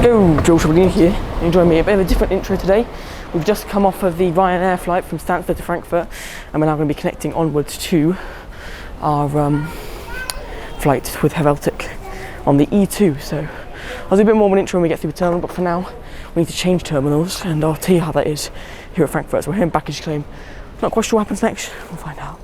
Go, Joe Shabagini here. Enjoying me a bit of a different intro today. We've just come off of the Ryanair flight from Stansted to Frankfurt, and we're now going to be connecting onwards to our flight with Helvetic on the E2. So I'll do a bit more of an intro when we get through the terminal, but for now we need to change terminals, and I'll tell you how that is here at Frankfurt. So we're here in baggage claim. Not quite sure what happens next. We'll find out.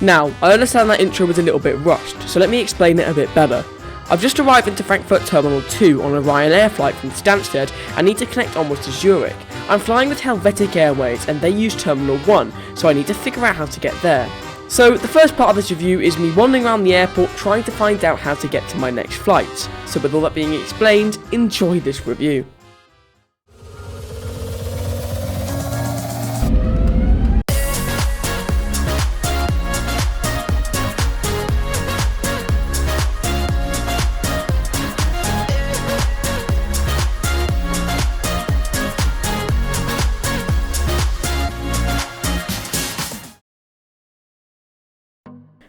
Now, I understand that intro was a little bit rushed, so let me explain it a bit better. I've just arrived into Frankfurt Terminal 2 on a Ryanair flight from Stansted and need to connect onwards to Zurich. I'm flying with Helvetic Airways and they use Terminal 1, so I need to figure out how to get there. So the first part of this review is me wandering around the airport trying to find out how to get to my next flight. So with all that being explained, enjoy this review.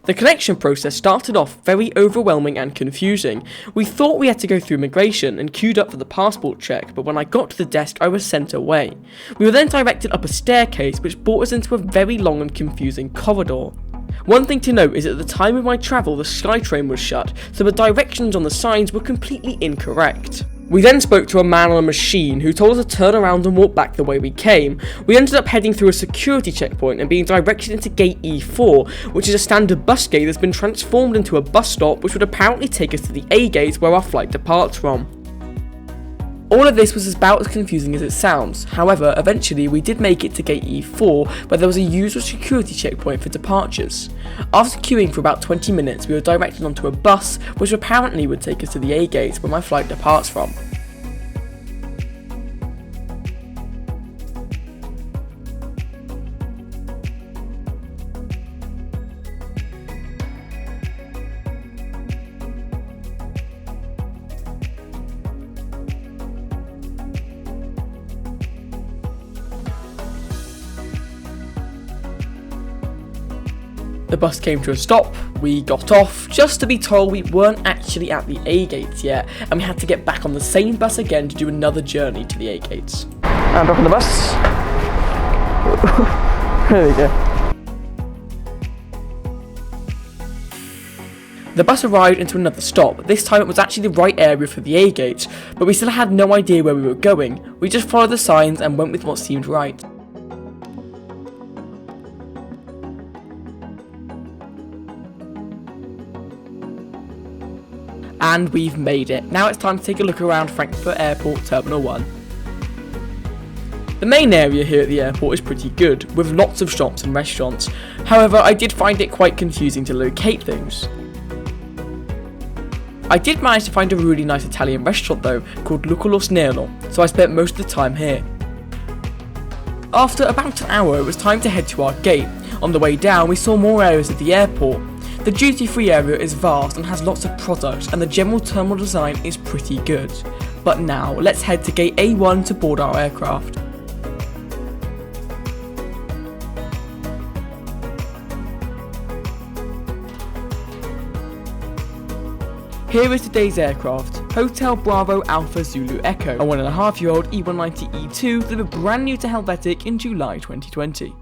The connection process started off very overwhelming and confusing. We thought we had to go through immigration and queued up for the passport check, but when I got to the desk I was sent away. We were then directed up a staircase which brought us into a very long and confusing corridor. One thing to note is that at the time of my travel the SkyTrain was shut, so the directions on the signs were completely incorrect. We then spoke to a man on a machine who told us to turn around and walk back the way we came. We ended up heading through a security checkpoint and being directed into gate E4, which is a standard bus gate that's been transformed into a bus stop which would apparently take us to the A gate where our flight departs from. All of this was about as confusing as it sounds. However, eventually we did make it to gate E4 where there was a usual security checkpoint for departures. After queuing for about 20 minutes we were directed onto a bus which apparently would take us to the A gate where my flight departs from. The bus came to a stop, we got off, just to be told we weren't actually at the A gates yet, and we had to get back on the same bus again to do another journey to the A gates. And back on the bus. There we go. The bus arrived into another stop. This time it was actually the right area for the A gates, but we still had no idea where we were going. We just followed the signs and went with what seemed right. And we've made it. Now it's time to take a look around Frankfurt Airport Terminal 1. The main area here at the airport is pretty good, with lots of shops and restaurants. However, I did find it quite confusing to locate things. I did manage to find a really nice Italian restaurant though, called Lucolo Snello, so I spent most of the time here. After about an hour, it was time to head to our gate. On the way down, we saw more areas of the airport. The duty-free area is vast and has lots of products, and the general terminal design is pretty good. But now, let's head to gate A1 to board our aircraft. Here is today's aircraft, Hotel Bravo Alpha Zulu Echo, a 1.5-year-old E190-E2 that was brand new to Helvetic in July 2020.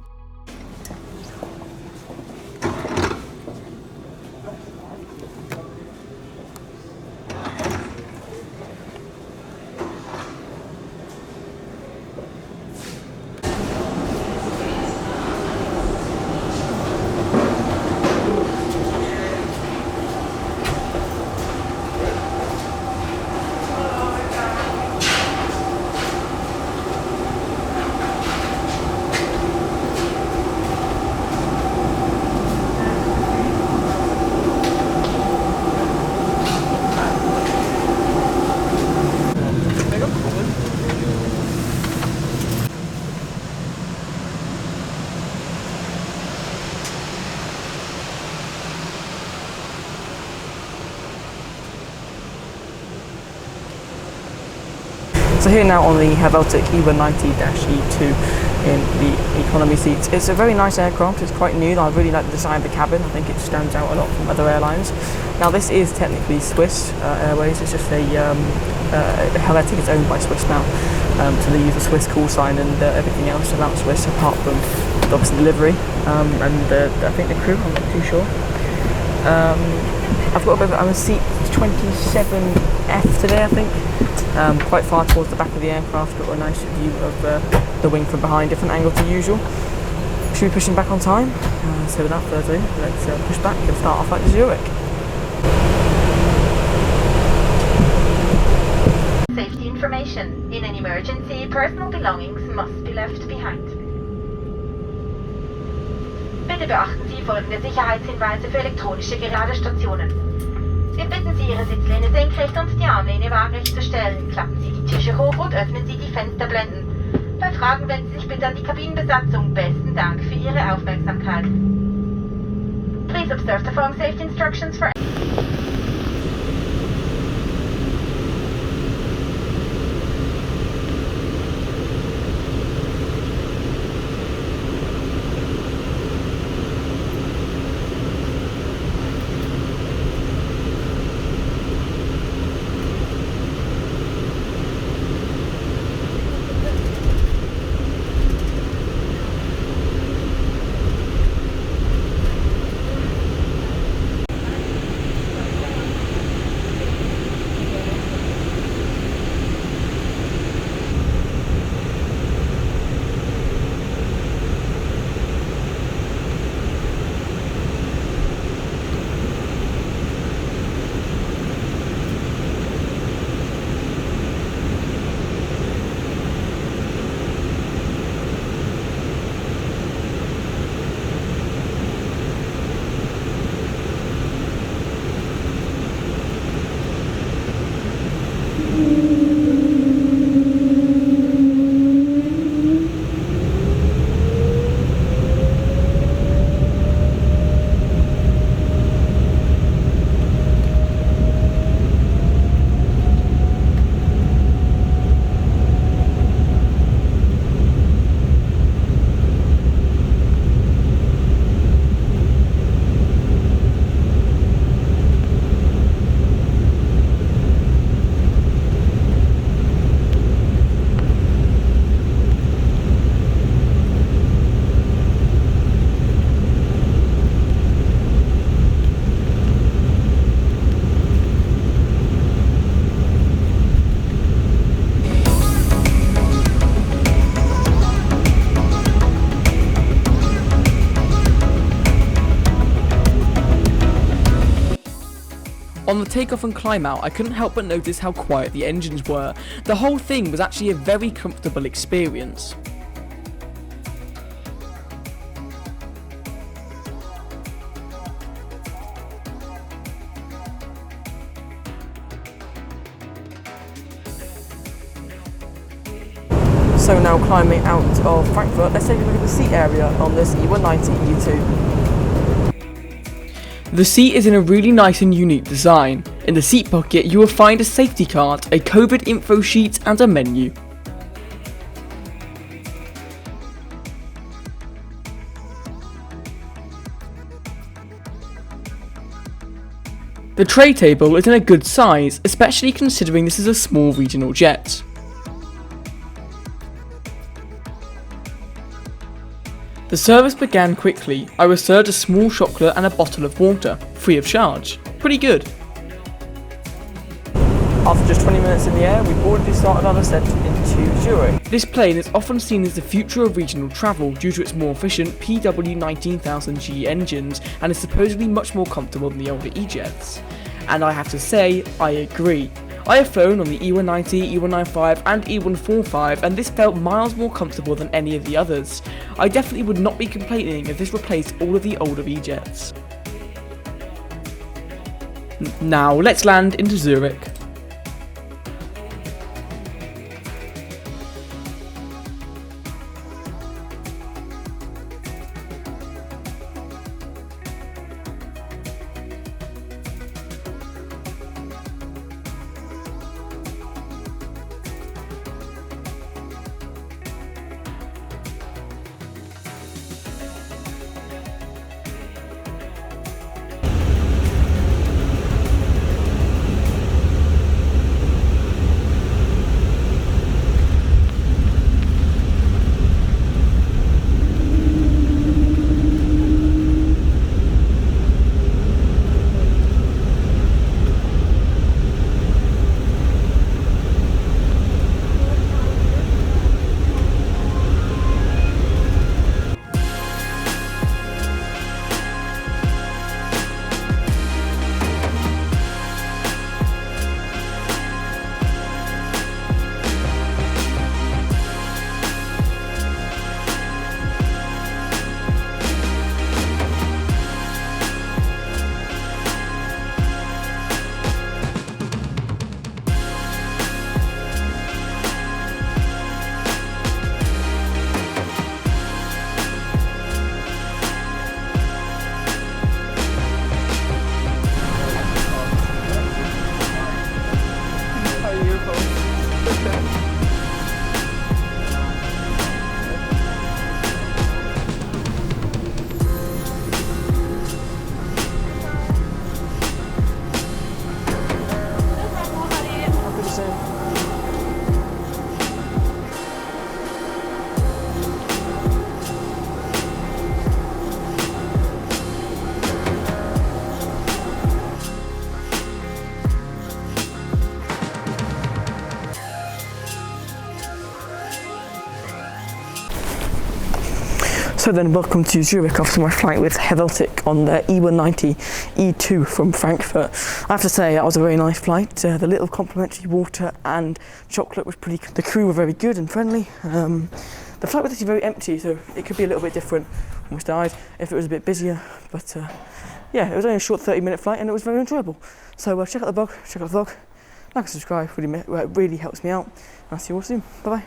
So here now on the Helvetic E190-E2, in the economy seats. It's a very nice aircraft, it's quite new. I really like the design of the cabin. I think it stands out a lot from other airlines. Now this is technically Swiss Airways, it's just a Helvetic is owned by Swiss now. So they use a Swiss call sign and everything else about Swiss apart from obviously the livery and I think the crew, I'm not too sure. I've got I'm on seat 27F today, I think. Quite far towards the back of the aircraft, got a nice view of the wing from behind, different angle to usual. Should be pushing back on time, so without further ado, let's push back and start our flight to Zurich. Safety information. In an emergency, personal belongings must be left behind. Bitte beachten Sie folgende Sicherheitshinweise für elektronische Geladestationen. Wir bitten Sie, Ihre Sitzlehne senkrecht und die Armlehne waagerecht zu stellen. Klappen Sie die Tische hoch und öffnen Sie die Fensterblenden. Bei Fragen wenden Sie sich bitte an die Kabinenbesatzung. Besten Dank für Ihre Aufmerksamkeit. Please observe the following safety instructions for On the takeoff and climb out, I couldn't help but notice how quiet the engines were. The whole thing was actually a very comfortable experience. So now climbing out of Frankfurt, let's take a look at the seat area on this E190-E2. The seat is in a really nice and unique design. In the seat pocket you will find a safety card, a COVID info sheet and a menu. The tray table is in a good size, especially considering this is a small regional jet. The service began quickly. I was served a small chocolate and a bottle of water, free of charge. Pretty good. After just 20 minutes in the air, we boarded and started our ascent into Zurich. This plane is often seen as the future of regional travel due to its more efficient PW19000G engines and is supposedly much more comfortable than the older E-jets. And I have to say, I agree. I have flown on the E190, E195 and E145 and this felt miles more comfortable than any of the others. I definitely would not be complaining if this replaced all of the older E-jets. Now let's land into Zurich. So then, welcome to Zurich after my flight with Helvetic on the E190-E2 from Frankfurt. I have to say, that was a very nice flight. The little complimentary water and chocolate was pretty good. The crew were very good and friendly. The flight was actually very empty, so it could be a little bit different. Almost died if it was a bit busier, but yeah, it was only a short 30-minute flight and it was very enjoyable. So check out the vlog, like and subscribe, really helps me out. I'll see you all soon. Bye bye.